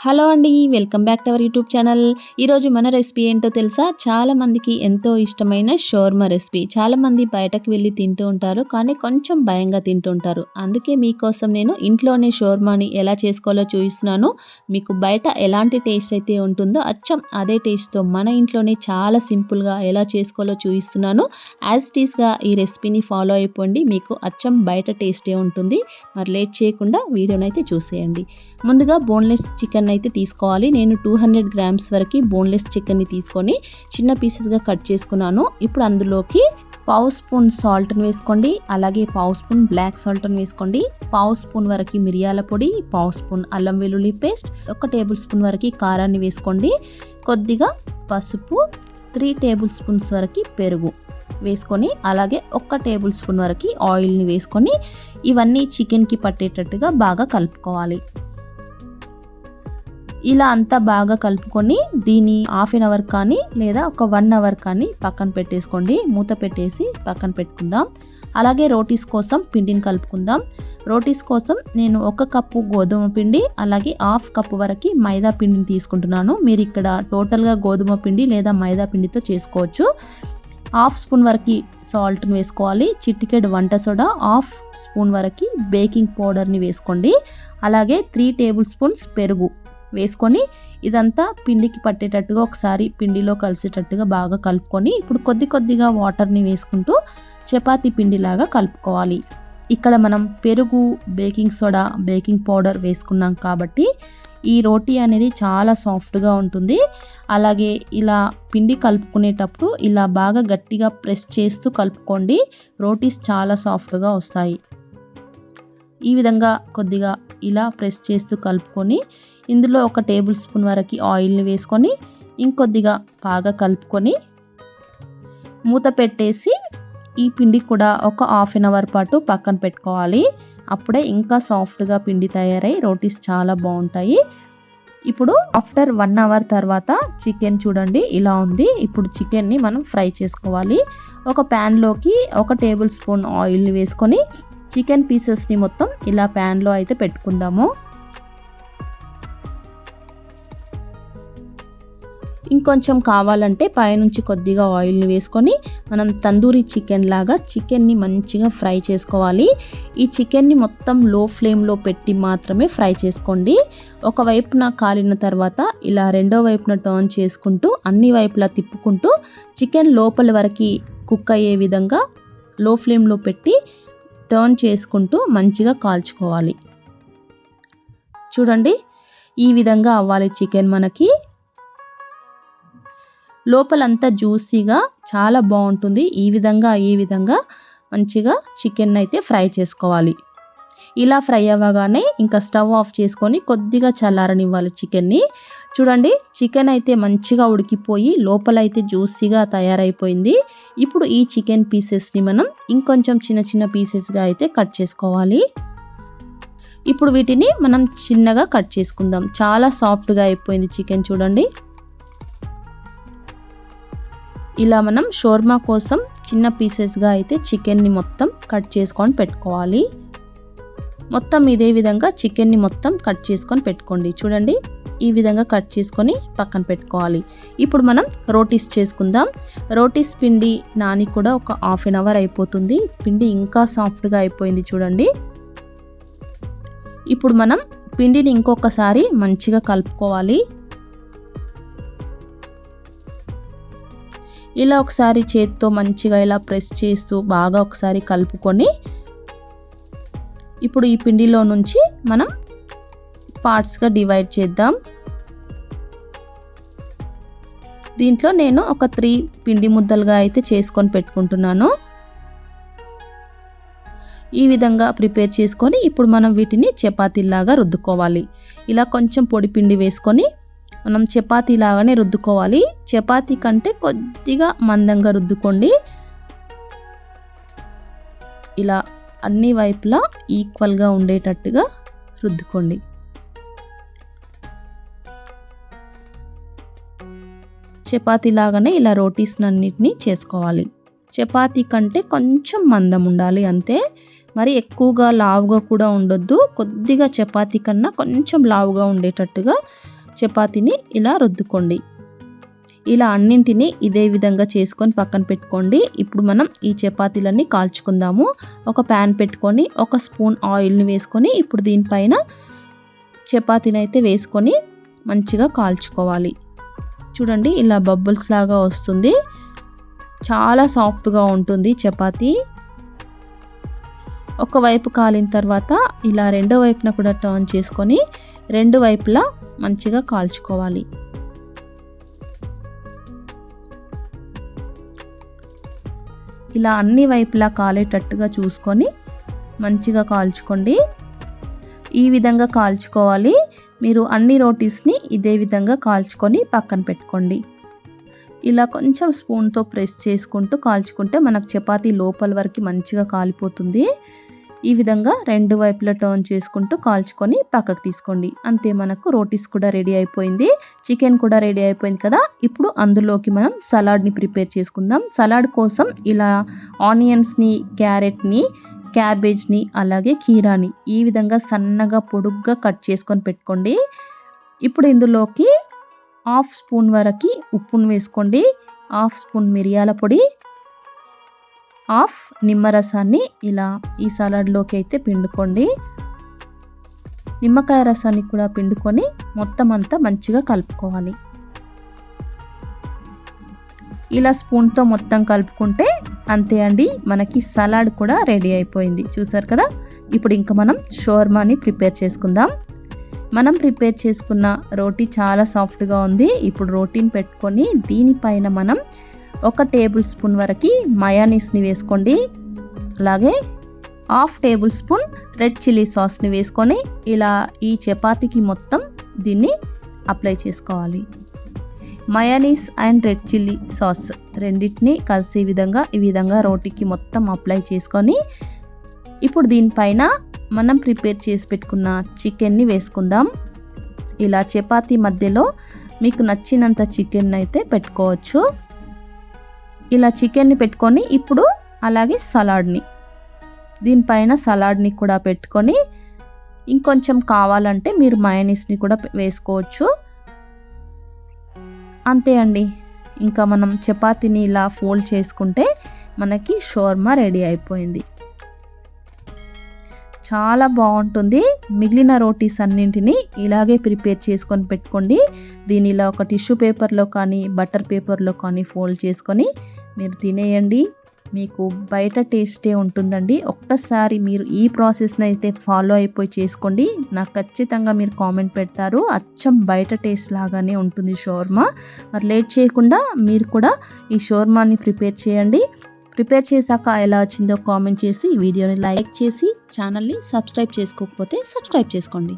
Hello అండి. Welcome back to our YouTube channel. ఈరోజు మన రెసిపీ ఏంటో తెలుసా? చాలామందికి ఎంతో ఇష్టమైన షవర్మా రెసిపీ. చాలామంది బయటకు వెళ్ళి తింటూ ఉంటారు. కానీ కొంచెం భయంగా తింటూ ఉంటారు. అందుకే మీకోసం నేను ఇంట్లోనే షవర్మాని ఎలా చేసుకోవాలో చూపిస్తున్నాను. మీకు బయట ఎలాంటి టేస్ట్ అయితే ఉంటుందో అచ్చం అదే టేస్ట్‌తో మన ఇంట్లోనే చాలా సింపుల్‌గా ఎలా చేసుకోవాలో చూపిస్తున్నాను. యాజ్ ఇట్ ఈస్‌గా ఈ రెసిపీని ఫాలో అయిపోండి. మీకు అచ్చం బయట టేస్టే ఉంటుంది. మరి లేట్ చేయకుండా వీడియోనైతే చూసేయండి. ముందుగా బోన్లెస్ చికెన్ అయితే తీసుకోవాలి. నేను 200 గ్రామ్స్ వరకు బోన్లెస్ చికెన్ని తీసుకొని చిన్న పీసెస్గా కట్ చేసుకున్నాను. ఇప్పుడు అందులోకి పావు స్పూన్ సాల్ట్ని వేసుకోండి. అలాగే పావు స్పూన్ బ్లాక్ సాల్ట్ని వేసుకోండి. పావు స్పూన్ వరకు మిరియాల పొడి, పావు స్పూన్ అల్లం వెల్లుల్లి పేస్ట్, 1 టేబుల్ స్పూన్ వరకు కారాన్ని వేసుకోండి. కొద్దిగా పసుపు, 3 టేబుల్ స్పూన్స్ వరకు పెరుగు వేసుకొని, అలాగే 1 టేబుల్ స్పూన్ వరకు ఆయిల్ని వేసుకొని ఇవన్నీ చికెన్కి పట్టేటట్టుగా బాగా కలుపుకోవాలి. ఇలా అంతా బాగా కలుపుకొని దీన్ని హాఫ్ అన్ అవర్ కానీ లేదా ఒక 1 అవర్ కానీ పక్కన పెట్టేసుకోండి. మూత పెట్టేసి పక్కన పెట్టుకుందాం. అలాగే రోటీస్ కోసం పిండిని కలుపుకుందాం. రోటీస్ కోసం నేను 1 కప్పు గోధుమ పిండి, అలాగే హాఫ్ కప్పు వరకు మైదా పిండిని తీసుకుంటున్నాను. మీరు ఇక్కడ టోటల్గా గోధుమ పిండి లేదా మైదా పిండితో చేసుకోవచ్చు. హాఫ్ స్పూన్ వరకు సాల్ట్ని వేసుకోవాలి. చిటికెడు వంట సోడా, హాఫ్ స్పూన్ వరకు బేకింగ్ పౌడర్ని వేసుకోండి. అలాగే 3 టేబుల్ స్పూన్స్ పెరుగు వేసుకొని ఇదంతా పిండికి పట్టేటట్టుగా ఒకసారి పిండిలో కలిసేటట్టుగా బాగా కలుపుకొని ఇప్పుడు కొద్ది కొద్దిగా వాటర్ని వేసుకుంటూ చపాతీ పిండిలాగా కలుపుకోవాలి. ఇక్కడ మనం పెరుగు, బేకింగ్ సోడా, బేకింగ్ పౌడర్ వేసుకున్నాం కాబట్టి ఈ రోటీ అనేది చాలా సాఫ్ట్గా ఉంటుంది. అలాగే ఇలా పిండి కలుపుకునేటప్పుడు ఇలా బాగా గట్టిగా ప్రెస్ చేస్తూ కలుపుకోండి. రోటీస్ చాలా సాఫ్ట్గా వస్తాయి. ఈ విధంగా కొద్దిగా ఇలా ప్రెస్ చేస్తూ కలుపుకొని ఇందులో 1 టేబుల్ స్పూన్ వరకు ఆయిల్ని వేసుకొని ఇంకొద్దిగా బాగా కలుపుకొని మూత పెట్టేసి ఈ పిండి కూడా ఒక హాఫ్ అన్ అవర్ పాటు పక్కన పెట్టుకోవాలి. అప్పుడే ఇంకా సాఫ్ట్గా పిండి తయారై రోటీస్ చాలా బాగుంటాయి. ఇప్పుడు ఆఫ్టర్ 1 అవర్ తర్వాత చికెన్ చూడండి ఇలా ఉంది. ఇప్పుడు చికెన్ని మనం ఫ్రై చేసుకోవాలి. ఒక ప్యాన్లోకి 1 టేబుల్ స్పూన్ ఆయిల్ని వేసుకొని చికెన్ పీసెస్ని మొత్తం ఇలా ప్యాన్లో అయితే పెట్టుకుందాము. ఇంకొంచెం కావాలంటే పైనుంచి కొద్దిగా ఆయిల్ని వేసుకొని మనం తందూరి చికెన్ లాగా చికెన్ని మంచిగా ఫ్రై చేసుకోవాలి. ఈ చికెన్ని మొత్తం లో ఫ్లేమ్లో పెట్టి మాత్రమే ఫ్రై చేసుకోండి. ఒక వైపున కాలిన తర్వాత ఇలా రెండో వైపున టర్న్ చేసుకుంటూ అన్ని వైపులా తిప్పుకుంటూ చికెన్ లోపల వరకు కుక్ అయ్యే విధంగా లో ఫ్లేమ్లో పెట్టి టర్న్ చేసుకుంటూ మంచిగా కాల్చుకోవాలి. చూడండి ఈ విధంగా అవ్వాలి చికెన్ మనకి. లోపలంతా జ్యూసీగా చాలా బాగుంటుంది. ఈ విధంగా మంచిగా చికెన్ అయితే ఫ్రై చేసుకోవాలి. ఇలా ఫ్రై అవ్వగానే ఇంకా స్టవ్ ఆఫ్ చేసుకొని కొద్దిగా చల్లారనివ్వాలి చికెన్ని. చూడండి చికెన్ అయితే మంచిగా ఉడికిపోయి లోపలైతే జ్యూసీగా తయారైపోయింది. ఇప్పుడు ఈ చికెన్ పీసెస్ని మనం ఇంకొంచెం చిన్న చిన్న పీసెస్గా అయితే కట్ చేసుకోవాలి. ఇప్పుడు వీటిని మనం చిన్నగా కట్ చేసుకుందాం. చాలా సాఫ్ట్గా అయిపోయింది చికెన్ చూడండి. ఇలా మనం షోర్మా కోసం చిన్న పీసెస్గా అయితే చికెన్ని మొత్తం కట్ చేసుకొని పెట్టుకోవాలి. మొత్తం ఇదే విధంగా చికెన్ని మొత్తం కట్ చేసుకొని పెట్టుకోండి. చూడండి ఈ విధంగా కట్ చేసుకొని పక్కన పెట్టుకోవాలి. ఇప్పుడు మనం రోటీస్ చేసుకుందాం. రోటీస్ పిండి నాని కూడా ఒక హాఫ్ అన్ అవర్ అయిపోతుంది. పిండి ఇంకా సాఫ్ట్గా అయిపోయింది చూడండి. ఇప్పుడు మనం పిండిని ఇంకొకసారి మంచిగా కలుపుకోవాలి. ఇలా ఒకసారి చేతితో మంచిగా ఇలా ప్రెస్ చేస్తూ బాగా ఒకసారి కలుపుకొని ఇప్పుడు ఈ పిండిలో నుంచి మనం పార్ట్స్గా డివైడ్ చేద్దాం. దీంట్లో నేను ఒక 3 పిండి ముద్దలుగా అయితే చేసుకొని పెట్టుకుంటున్నాను. ఈ విధంగా ప్రిపేర్ చేసుకొని ఇప్పుడు మనం వీటిని చపాతీలాగా రుద్దుకోవాలి. ఇలా కొంచెం పొడి పిండి వేసుకొని మనం చపాతీ లాగానే రుద్దుకోవాలి. చపాతీ కంటే కొద్దిగా మందంగా రుద్దుకోండి. ఇలా అన్ని వైపులా ఈక్వల్గా ఉండేటట్టుగా రుద్దుకోండి. చపాతీ లాగానే ఇలా రోటీస్ అన్నిటినీ చేసుకోవాలి. చపాతీ కంటే కొంచెం మందం ఉండాలి అంతే. మరి ఎక్కువగా లావుగా కూడా ఉండొద్దు, కొద్దిగా చపాతీ కన్నా కొంచెం లావుగా ఉండేటట్టుగా చపాతీని ఇలా రుద్దుకోండి. ఇలా అన్నింటినీ ఇదే విధంగా చేసుకొని పక్కన పెట్టుకోండి. ఇప్పుడు మనం ఈ చపాతీలన్నీ కాల్చుకుందాము. ఒక ప్యాన్ పెట్టుకొని 1 స్పూన్ ఆయిల్ని వేసుకొని ఇప్పుడు దీనిపైన చపాతీని అయితే వేసుకొని మంచిగా కాల్చుకోవాలి. చూడండి ఇలా బబుల్స్ లాగా వస్తుంది. చాలా సాఫ్ట్గా ఉంటుంది చపాతీ. ఒకవైపు కాలిన తర్వాత ఇలా రెండో వైపున కూడా టర్న్ చేసుకొని రెండు వైపులా మంచిగా కాల్చుకోవాలి. ఇలా అన్ని వైపులా కాలేటట్టుగా చూసుకొని మంచిగా కాల్చుకోండి. ఈ విధంగా కాల్చుకోవాలి. మీరు అన్ని రోటీస్ని ఇదే విధంగా కాల్చుకొని పక్కన పెట్టుకోండి. ఇలా కొంచెం స్పూన్తో ప్రెస్ చేసుకుంటూ కాల్చుకుంటే మనకు చపాతీ లోపల వరకు మంచిగా కాలిపోతుంది. ఈ విధంగా రెండు వైపులా టర్న్ చేసుకుంటూ కాల్చుకొని పక్కకు తీసుకోండి. అంతే, మనకు రోటీస్ కూడా రెడీ అయిపోయింది. చికెన్ కూడా రెడీ అయిపోయింది కదా. ఇప్పుడు అందులోకి మనం సలాడ్ని ప్రిపేర్ చేసుకుందాం. సలాడ్ కోసం ఇలా ఆనియన్స్ని, క్యారెట్ని, క్యాబేజ్ని అలాగే కీరాని ఈ విధంగా సన్నగా పొడుగ్గా కట్ చేసుకొని పెట్టుకోండి. ఇప్పుడు ఇందులోకి 1/2 స్పూన్ వరకు ఉప్పును వేసుకోండి, 1/2 స్పూన్ మిరియాల పొడి, 1/2 నిమ్మరసాన్ని ఇలా ఈ సలాడ్లోకి అయితే పిండుకోండి. నిమ్మకాయ రసాన్ని కూడా పిండుకొని మొత్తం అంతా మంచిగా కలుపుకోవాలి. ఇలా స్పూన్తో మొత్తం కలుపుకుంటే అంతే అండి, మనకి సలాడ్ కూడా రెడీ అయిపోయింది. చూసారు కదా. ఇప్పుడు ఇంకా మనం షవర్మాని ప్రిపేర్ చేసుకుందాం. మనం ప్రిపేర్ చేసుకున్న రోటీ చాలా సాఫ్ట్గా ఉంది. ఇప్పుడు రోటీని పెట్టుకొని దీనిపైన మనం 1 టేబుల్ స్పూన్ వరకు మయోనీస్ని వేసుకోండి. అలాగే 1/2 టేబుల్ స్పూన్ రెడ్ చిల్లీ సాస్ని వేసుకొని ఇలా ఈ చపాతీకి మొత్తం దీన్ని అప్లై చేసుకోవాలి. Mayonnaise and red chilli sauce రెండింటిని కలిసే విధంగా ఈ విధంగా రోటీకి మొత్తం అప్లై చేసుకొని ఇప్పుడు దీనిపైన మనం ప్రిపేర్ చేసి పెట్టుకున్న చికెన్ని వేసుకుందాం. ఇలా చపాతీ మధ్యలో మీకు నచ్చినంత చికెన్ అయితే పెట్టుకోవచ్చు. ఇలా చికెన్ని పెట్టుకొని ఇప్పుడు అలాగే సలాడ్ని దీనిపైన సలాడ్ని కూడా పెట్టుకొని ఇంకొంచెం కావాలంటే మీరు మయోనీస్ని కూడా వేసుకోవచ్చు. అంతే అండి, ఇంకా మనం చపాతీని ఇలా ఫోల్డ్ చేసుకుంటే మనకి షవర్మా రెడీ అయిపోయింది. చాలా బాగుంటుంది. మిగిలిన రోటీస్ అన్నింటినీ ఇలాగే ప్రిపేర్ చేసుకొని పెట్టుకోండి. దీని ఇలా ఒక టిష్యూ పేపర్లో కానీ బటర్ పేపర్లో కానీ ఫోల్డ్ చేసుకొని మీరు తినేయండి. మీకు బయట టేస్టే ఉంటుందండి. ఒక్కసారి మీరు ఈ ప్రాసెస్ని అయితే ఫాలో అయిపోయి చేసుకోండి. నాకు ఖచ్చితంగా మీరు కామెంట్ పెడతారు, అచ్చం బయట టేస్ట్ లాగానే ఉంటుంది షవర్మా. మరి లేట్ చేయకుండా మీరు కూడా ఈ షవర్మాని ప్రిపేర్ చేయండి. ప్రిపేర్ చేశాక ఎలా వచ్చిందో కామెంట్ చేసి వీడియోని లైక్ చేసి ఛానల్ని సబ్స్క్రైబ్ చేసుకోకపోతే సబ్స్క్రైబ్ చేసుకోండి.